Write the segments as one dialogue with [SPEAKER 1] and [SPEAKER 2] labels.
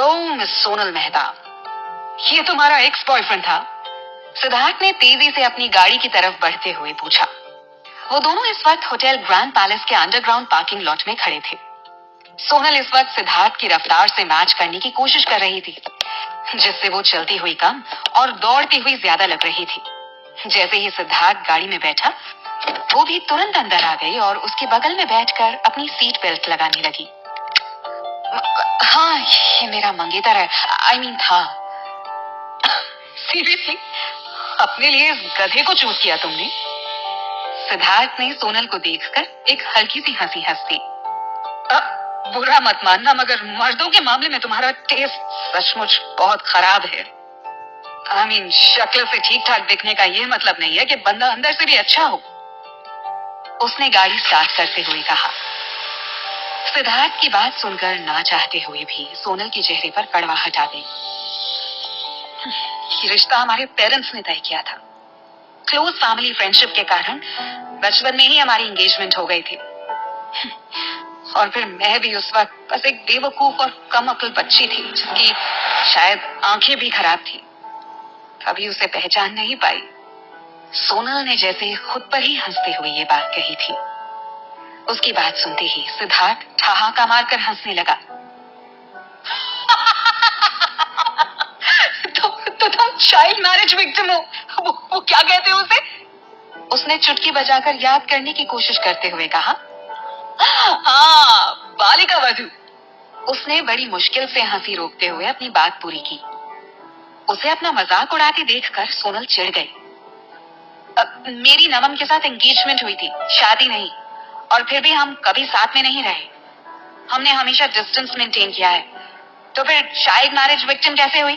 [SPEAKER 1] Hello miss Sonal Mehta, ये तुम्हारा ex boyfriend था? सिद्धार्थ ने तेजी से अपनी गाड़ी की तरफ बढ़ते हुए पूछा। वो दोनों इस वक्त होटल ग्रैंड पैलेस के अंडरग्राउंड पार्किंग लॉट में खड़े थे। सोनल इस वक्त सिद्धार्थ की रफ्तार से मैच करने की कोशिश कर रही थी, जिससे वो चलती हुई कम और दौड़ती हुई ज्यादा लग रही थी। जैसे ही सिद्धार्थ गाड़ी में बैठा, वो भी तुरंत अंदर आ गई और उसके बगल में बैठकर अपनी सीट बेल्ट लगाने लगी। हाँ, ये मेरा मंगेतर है, आई मीन था। सीरियसली, अपने लिए इस गधे को चूज किया तुमने? सिद्धार्थ ने सोनल को देखकर एक हल्की सी हंसी हंस दी। बुरा मत मानना, मगर मर्दों के मामले में तुम्हारा टेस्ट सचमुच बहुत खराब है। आई मीन, शक्ल से ठीक ठाक दिखने का ये मतलब नहीं है कि बंदा अंदर से भी अच्छा हो। उसने गाड़ी स्टार्ट करते हुए कहा। सिद्धार्थ की बात सुनकर ना चाहते हुए भी सोनल के चेहरे पर कड़वाहट आ गई। ये रिश्ता हमारे पेरेंट्स ने तय किया था। क्लोज फैमिली फ्रेंडशिप के कारण बचपन में ही हमारी एंगेजमेंट हो गई थी। और फिर मैं भी उस वक्त बस एक बेवकूफ और कम अक्ल बच्ची थी, जिसकी शायद आंखें भी खराब थी। कभी उसे पहचान नहीं पाई। सोनल ने जैसे खुद पर ही हंसते हुए ये बात कही थी। उसकी बात सुनते ही सिद्धार्थ ठहाका मारकर हंसने लगा। तो तुम चाइल्ड मैरिज विक्टिम हो? वो क्या कहते हो उसे? उसने चुटकी बजाकर याद करने की कोशिश करते हुए कहा। हाँ, बालिका वधू। उसने बड़ी मुश्किल से हंसी रोकते हुए अपनी बात पूरी की। उसे अपना मजाक उड़ाते देखकर सोनल चिढ़ गई। मेरी नमन के साथ एंगेजमेंट हुई थी, शादी नहीं। और फिर भी हम कभी साथ में नहीं रहे। हमने हमेशा डिस्टेंस मेंटेन किया है। तो फिर चाइल्ड मैरिज विक्टिम कैसे हुई?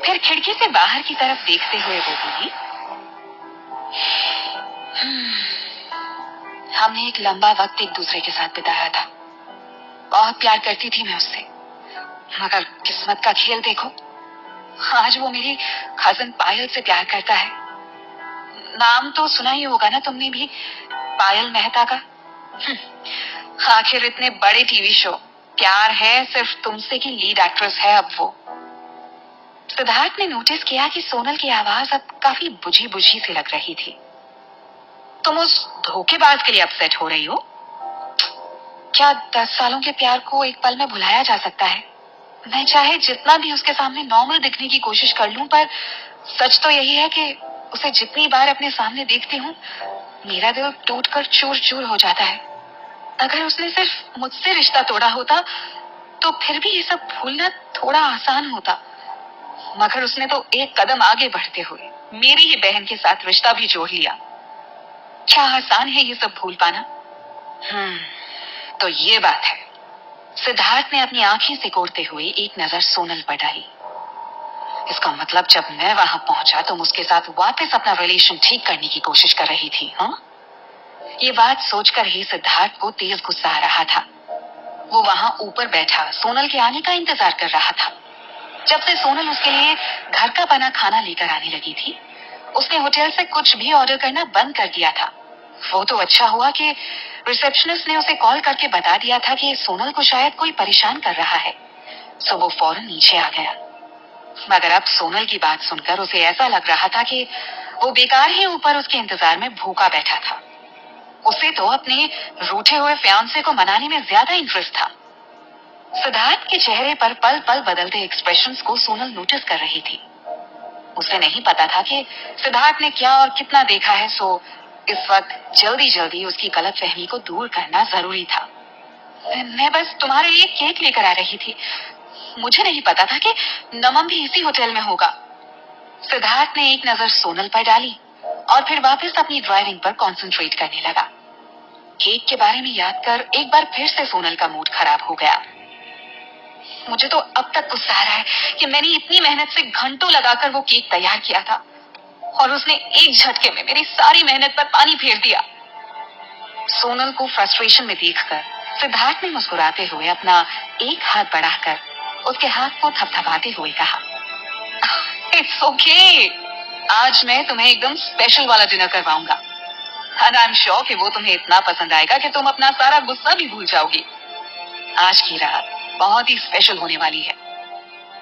[SPEAKER 1] फिर खिड़की से बाहर की तरफ देखते हुए वो बोली, हमने एक लंबा वक्त एक दूसरे के साथ बिताया था। बहुत प्यार करती थी मैं उससे, मगर किस्मत का खेल देखो, आज वो मेरी कजिन पायल से प्यार करता है। नाम तो सुना ही होगा ना तुमने भी, पायल मेहता का। आखिर इतने बड़े टीवी शो प्यार है सिर्फ तुमसे की लीड एक्ट्रेस है अब वो। सिद्धार्थ ने नोटिस किया कि सोनल की आवाज अब काफी बुझी बुझी सी लग रही थी। तुम उस धोखेबाज के लिए अपसेट हो रही हो? क्या 10 सालों के प्यार को एक पल में भुलाया जा सकता है? मैं चाहे जितना भी उसके सामने नॉर्मल दिखने की कोशिश कर लूं, पर सच तो यही है कि उसे जितनी बार अपने सामने देखती हूँ, मेरा दिल टूटकर चूर चूर हो जाता है। अगर उसने सिर्फ मुझसे रिश्ता तोड़ा होता, तो फिर भी ये सब भूलना थोड़ा आसान होता। मगर उसने तो एक कदम आगे बढ़ते हुए मेरी ही बहन के साथ रिश्ता भी जोड़ लिया। क्या आसान है ये सब भूल पाना? तो ये बात है। सिद्धार्थ ने अपनी आंखें सिकोड़ते हुए एक नजर सोनल पर डाली। इसका मतलब जब मैं वहां पहुंचा तुम उसके साथ वापस अपना रिलेशन ठीक करने की कोशिश कर रही थी, हाँ? ये बात सोचकर ही सिद्धार्थ को तेज गुस्सा आ रहा था। वो वहां ऊपर बैठा सोनल के आने का इंतजार कर रहा था। जब से सोनल उसके लिए घर का बना खाना लेकर आने लगी थी, उसने होटल से कुछ भी ऑर्डर करना बंद कर दिया था। वो तो अच्छा हुआ कि रिसेप्शनिस्ट ने उसे कॉल करके बता दिया था कि सोनल को शायद कोई परेशान कर रहा है, सो वो फौरन नीचे आ गया। मगर अब सोनल की बात सुनकर उसे ऐसा लग रहा था कि वो बेकार ही ऊपर उसके इंतजार में भूखा बैठा था। उसे तो अपने रूठे हुए फियांसे को मनाने में ज्यादा इंटरेस्ट था। सिद्धार्थ के चेहरे पर पल पल बदलते एक्सप्रेशंस को सोनल नोटिस कर रही थी। उसे नहीं पता था कि सिद्धार्थ ने क्या और कितना देखा है, सो इस वक्त जल्दी जल्दी उसकी गलतफहमी को दूर करना जरूरी था। मैं बस तुम्हारे लिए केक लेकर आ रही थी। मुझे नहीं पता था कि नमन भी इसी होटल में होगा। सिद्धार्थ ने एक नजर सोनल पर डाली और फिर वापस अपनी ड्राइविंग पर कंसंट्रेट करने लगा। केक के बारे में याद कर एक बार फिर से सोनल का मूड खराब हो गया। मुझे तो अब तक गुस्सा आ रहा है कि मैंने इतनी मेहनत से घंटों लगाकर वो केक तैयार किया था और उसने एक झटके में मेरी सारी मेहनत पर पानी फेर दिया। सोनल को फ्रस्ट्रेशन में देखकर सिद्धार्थ ने मुस्कुराते हुए अपना एक हाथ बढ़ाकर उसके हाथ को थपथपाते हुए कहा, इट्स ओके, आज मैं तुम्हें एकदम स्पेशल वाला डिनर करवाऊंगा। एंड आई एम श्योर कि वो तुम्हें इतना पसंद आएगा कि तुम अपना सारा गुस्सा भी भूल जाओगी। आज की रात बहुत ही स्पेशल होने वाली है।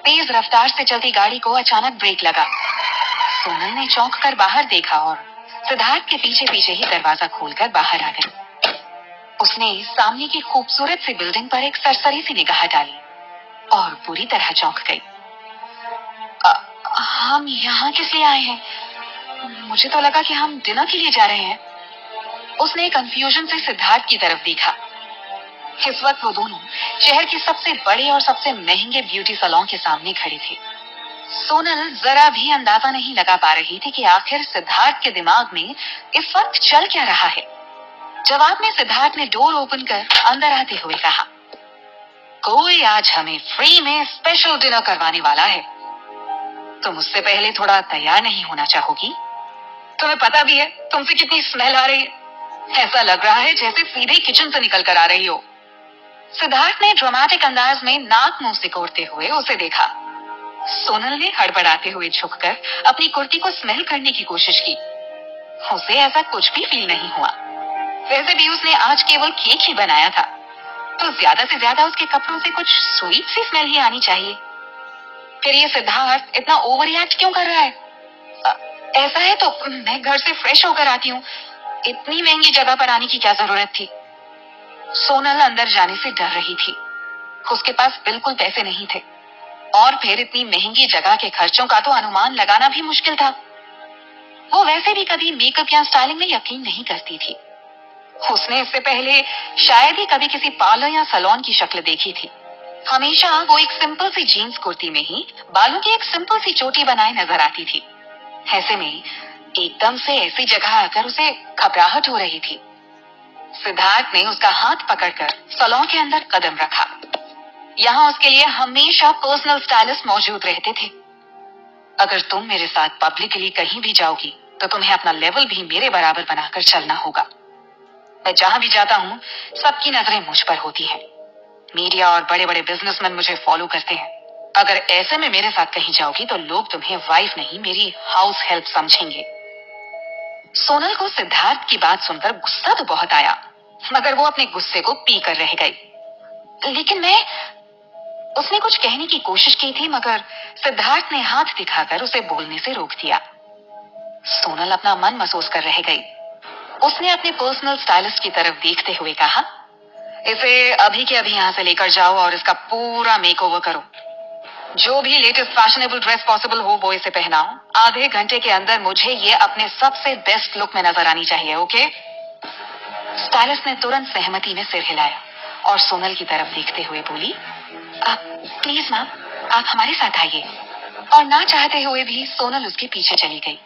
[SPEAKER 1] तेज रफ्तार से चलती गाड़ी को अचानक ब्रेक लगा। सोनल ने चौंक कर बाहर देखा और सिद्धार्थ के पीछे पीछे ही दरवाजा खोलकर बाहर आ गई। उसने सामने की खूबसूरत सी बिल्डिंग पर एक सरसरी सी निगाह डाली और पूरी तरह चौंक गई। हम यहाँ किस लिए आए हैं? मुझे तो लगा कि हम डिनर के लिए जा रहे हैं। उसने कंफ्यूजन से सिद्धार्थ की तरफ देखा। इस वक्त वो दोनों शहर के सबसे बड़े और सबसे महंगे ब्यूटी सैलून के सामने खड़े थे। सोनल जरा भी अंदाजा नहीं लगा पा रही थी कि आखिर सिद्धार्थ के दिमाग में इस वक्त चल क्या रहा है। जवाब में सिद्धार्थ ने डोर ओपन कर अंदर आते हुए कहा, कोई आज हमें फ्री में स्पेशल डिनर करवाने वाला है। तुम उससे पहले थोड़ा तैयार नहीं होना चाहोगी? तुम्हें पता भी है तुमसे कितनी स्मेल आ रही है। ऐसा लग रहा है जैसे सीधे किचन से निकल कर आ रही हो। सिद्धार्थ ने ड्रामेटिक अंदाज में नाक मुंह सिकोड़ते हुए उसे देखा। सोनल ने हड़बड़ाते हुए झुककर अपनी कुर्ती को स्मेल करने की कोशिश की। उसे ऐसा कुछ भी फील नहीं हुआ। वैसे भी उसने आज केवल केक ही बनाया था, तो ज्यादा से ज्यादा उसके कपड़ों से कुछ स्वीट सी स्मेल ही आनी चाहिए। फिर ये सिद्धार्थ इतना ओवर रिएक्ट क्यों कर रहा है? ऐसा है तो मैं घर से फ्रेश होकर आती हूँ। इतनी महंगी जगह पर आने की क्या जरूरत थी? सोनल अंदर जाने से डर रही थी। उसके पास बिल्कुल पैसे नहीं थे और फिर इतनी महंगी जगह के खर्चों का तो अनुमान लगाना भी मुश्किल था। वो वैसे भी कभी मेकअप या स्टाइलिंग में यकीन नहीं करती थी। उसने इससे पहले शायद ही कभी किसी पार्लर या सैलून की शक्ल देखी थी। हमेशा वो एक सिंपल सी जीन्स कुर्ती में ही बालों की एक सिंपल सी चोटी बनाए नजर आती थी। ऐसे में एकदम से ऐसी जगह आकर उसे घबराहट हो रही थी। सिद्धार्थ ने उसका हाथ पकड़कर सैलून के अंदर कदम रखा। यहाँ उसके लिए हमेशा पर्सनल स्टाइलिस्ट मौजूद रहते थे। अगर तुम मेरे साथ पब्लिकली कहीं भी जाओगी तो तुम्हें अपना लेवल भी मेरे बराबर बनाकर चलना होगा। मैं जहां भी जाता हूँ सबकी नजरें मुझ पर होती हैं। मीडिया और बड़े बड़े बिजनेसमैन मुझे फॉलो करते हैं। अगर ऐसे में मेरे साथ कहीं जाओगी तो लोग तुम्हें वाइफ नहीं मेरी हाउस हेल्प समझेंगे। सोनल को सिद्धार्थ की बात सुनकर गुस्सा तो बहुत आया, मगर वो अपने गुस्से को पी कर रह गई। लेकिन उसने कुछ कहने की कोशिश की थी, मगर सिद्धार्थ ने हाथ दिखाकर उसे बोलने से रोक दिया। सोनल अपना मन महसूस कर रह गई। उसने अपने पर्सनल स्टाइलिस्ट की तरफ देखते हुए कहा, इसे अभी के अभी यहाँ से लेकर जाओ और इसका पूरा मेकओवर करो। जो भी लेटेस्ट फैशनेबल ड्रेस पॉसिबल हो वो इसे पहनाओ। आधे घंटे के अंदर मुझे ये अपने सबसे बेस्ट लुक में नजर आनी चाहिए, ओके? स्टाइलिस्ट ने तुरंत सहमति में सिर हिलाया और सोनल की तरफ देखते हुए बोली, प्लीज मैम, आप हमारे साथ आइए। और ना चाहते हुए भी सोनल उसके पीछे चली गई।